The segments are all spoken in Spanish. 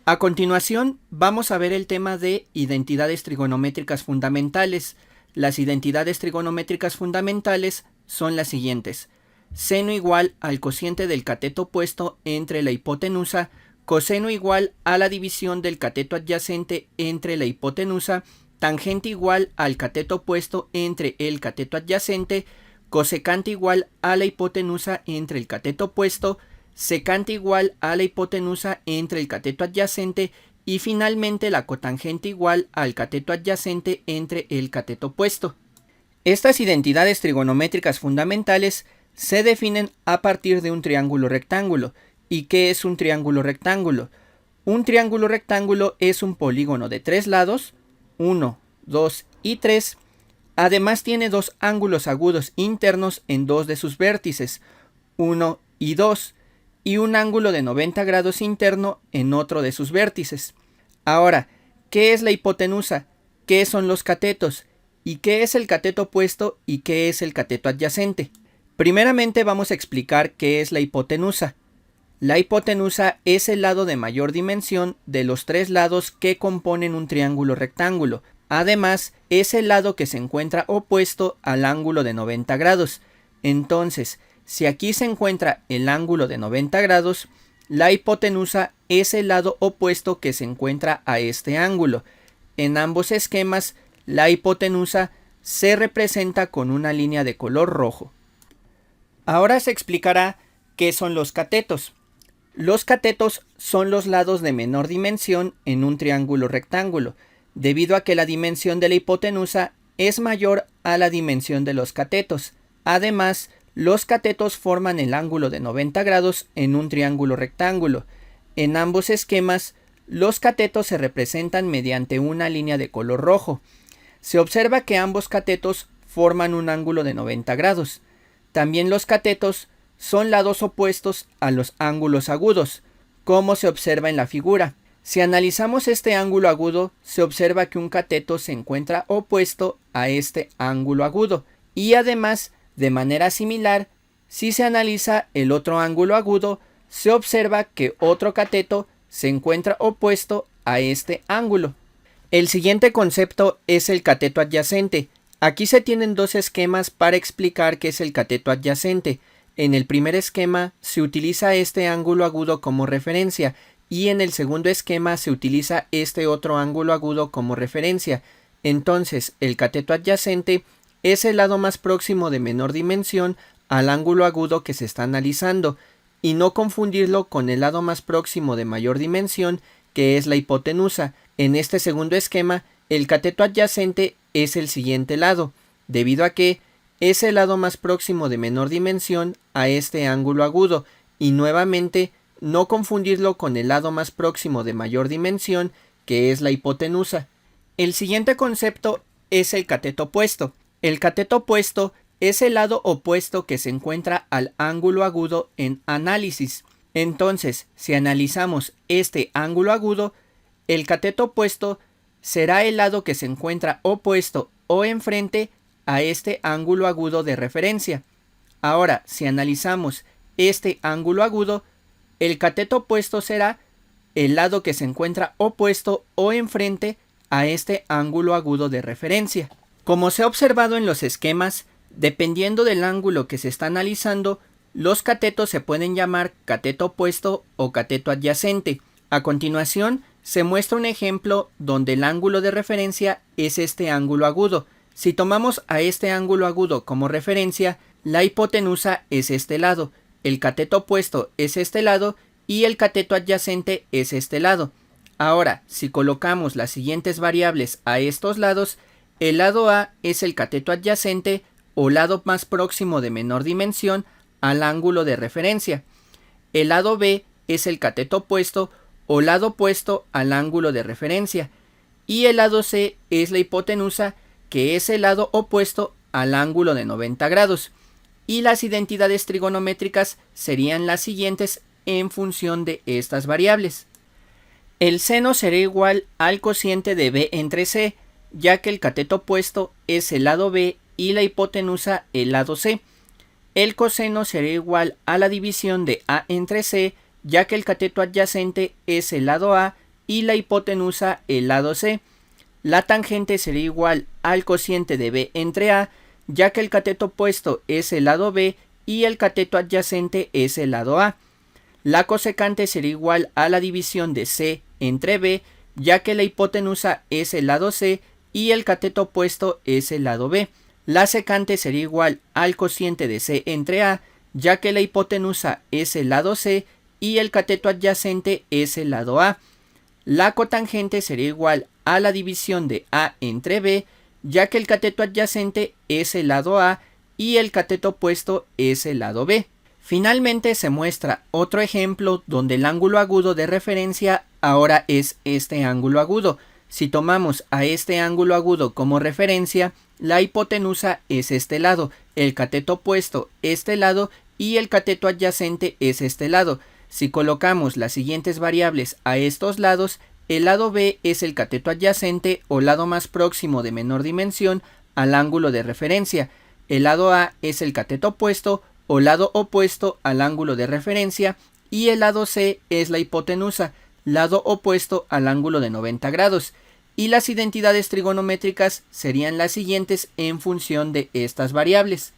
A continuación, vamos a ver el tema de identidades trigonométricas fundamentales. Las identidades trigonométricas fundamentales son las siguientes: seno igual al cociente del cateto opuesto entre la hipotenusa, coseno igual a la división del cateto adyacente entre la hipotenusa, tangente igual al cateto opuesto entre el cateto adyacente, cosecante igual a la hipotenusa entre el cateto opuesto, secante igual a la hipotenusa entre el cateto adyacente y finalmente la cotangente igual al cateto adyacente entre el cateto opuesto. Estas identidades trigonométricas fundamentales se definen a partir de un triángulo rectángulo. ¿Y qué es un triángulo rectángulo? Un triángulo rectángulo es un polígono de tres lados, 1, 2 y 3. Además tiene dos ángulos agudos internos en dos de sus vértices, 1 y 2, y un ángulo de 90 grados interno en otro de sus vértices. Ahora, ¿qué es la hipotenusa? ¿Qué son los catetos? ¿Y qué es el cateto opuesto y qué es el cateto adyacente? Primeramente vamos a explicar qué es la hipotenusa. La hipotenusa es el lado de mayor dimensión de los tres lados que componen un triángulo rectángulo. Además, es el lado que se encuentra opuesto al ángulo de 90 grados. Entonces, si aquí se encuentra el ángulo de 90 grados, la hipotenusa es el lado opuesto que se encuentra a este ángulo. En ambos esquemas, la hipotenusa se representa con una línea de color rojo. Ahora se explicará qué son los catetos. Los catetos son los lados de menor dimensión en un triángulo rectángulo, debido a que la dimensión de la hipotenusa es mayor a la dimensión de los catetos. Además, los catetos forman el ángulo de 90 grados en un triángulo rectángulo. En ambos esquemas, los catetos se representan mediante una línea de color rojo. Se observa que ambos catetos forman un ángulo de 90 grados. También los catetos son lados opuestos a los ángulos agudos, como se observa en la figura. Si analizamos este ángulo agudo, se observa que un cateto se encuentra opuesto a este ángulo agudo. Y además, de manera similar, si se analiza el otro ángulo agudo, se observa que otro cateto se encuentra opuesto a este ángulo. El siguiente concepto es el cateto adyacente. Aquí se tienen dos esquemas para explicar qué es el cateto adyacente. En el primer esquema se utiliza este ángulo agudo como referencia y en el segundo esquema se utiliza este otro ángulo agudo como referencia. Entonces, el cateto adyacente es el lado más próximo de menor dimensión al ángulo agudo que se está analizando, y no confundirlo con el lado más próximo de mayor dimensión, que es la hipotenusa. En este segundo esquema, el cateto adyacente es el siguiente lado, debido a que es el lado más próximo de menor dimensión a este ángulo agudo, y nuevamente no confundirlo con el lado más próximo de mayor dimensión, que es la hipotenusa. El siguiente concepto es el cateto opuesto. El cateto opuesto es el lado opuesto que se encuentra al ángulo agudo en análisis. Entonces, si analizamos este ángulo agudo, el cateto opuesto será el lado que se encuentra opuesto o enfrente a este ángulo agudo de referencia. Ahora, si analizamos este ángulo agudo, el cateto opuesto será el lado que se encuentra opuesto o enfrente a este ángulo agudo de referencia. Como se ha observado en los esquemas, dependiendo del ángulo que se está analizando, los catetos se pueden llamar cateto opuesto o cateto adyacente. A continuación, se muestra un ejemplo donde el ángulo de referencia es este ángulo agudo. Si tomamos a este ángulo agudo como referencia, la hipotenusa es este lado, el cateto opuesto es este lado y el cateto adyacente es este lado. Ahora, si colocamos las siguientes variables a estos lados, el lado A es el cateto adyacente o lado más próximo de menor dimensión al ángulo de referencia. El lado B es el cateto opuesto o lado opuesto al ángulo de referencia. Y el lado C es la hipotenusa, que es el lado opuesto al ángulo de 90 grados. Y las identidades trigonométricas serían las siguientes en función de estas variables. El seno será igual al cociente de B entre C, ya que el cateto opuesto es el lado B y la hipotenusa el lado C. El coseno será igual a la división de A entre C, ya que el cateto adyacente es el lado A y la hipotenusa el lado C. La tangente sería igual al cociente de B entre A, ya que el cateto opuesto es el lado B y el cateto adyacente es el lado A. La cosecante sería igual a la división de C entre B, ya que la hipotenusa es el lado C y el cateto opuesto es el lado B. La secante sería igual al cociente de C entre A, ya que la hipotenusa es el lado C y el cateto adyacente es el lado A. La cotangente sería igual a la división de A entre B, ya que el cateto adyacente es el lado A y el cateto opuesto es el lado B. Finalmente se muestra otro ejemplo donde el ángulo agudo de referencia ahora es este ángulo agudo. Si tomamos a este ángulo agudo como referencia, la hipotenusa es este lado, el cateto opuesto este lado y el cateto adyacente es este lado. Si colocamos las siguientes variables a estos lados, el lado B es el cateto adyacente o lado más próximo de menor dimensión al ángulo de referencia. El lado A es el cateto opuesto o lado opuesto al ángulo de referencia y el lado C es la hipotenusa, lado opuesto al ángulo de 90 grados. Y las identidades trigonométricas serían las siguientes en función de estas variables.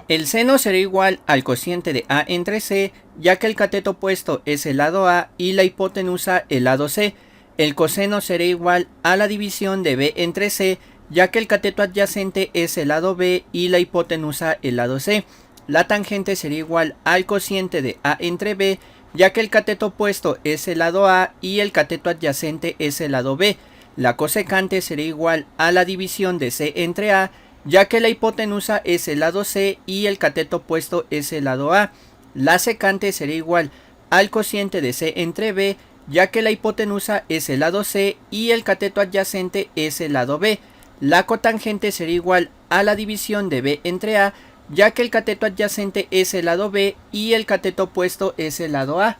El seno será igual al cociente de A entre C, ya que el cateto opuesto es el lado A y la hipotenusa el lado C. El coseno será igual a la división de B entre C, ya que el cateto adyacente es el lado B y la hipotenusa el lado C. La tangente será igual al cociente de A entre B, ya que el cateto opuesto es el lado A y el cateto adyacente es el lado B. La cosecante será igual a la división de C entre A, ya que la hipotenusa es el lado C y el cateto opuesto es el lado A. La secante será igual al cociente de C entre B, ya que la hipotenusa es el lado C y el cateto adyacente es el lado B. La cotangente será igual a la división de B entre A, ya que el cateto adyacente es el lado B y el cateto opuesto es el lado A.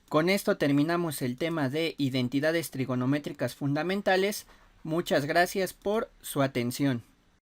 Con esto terminamos el tema de identidades trigonométricas fundamentales. Muchas gracias por su atención.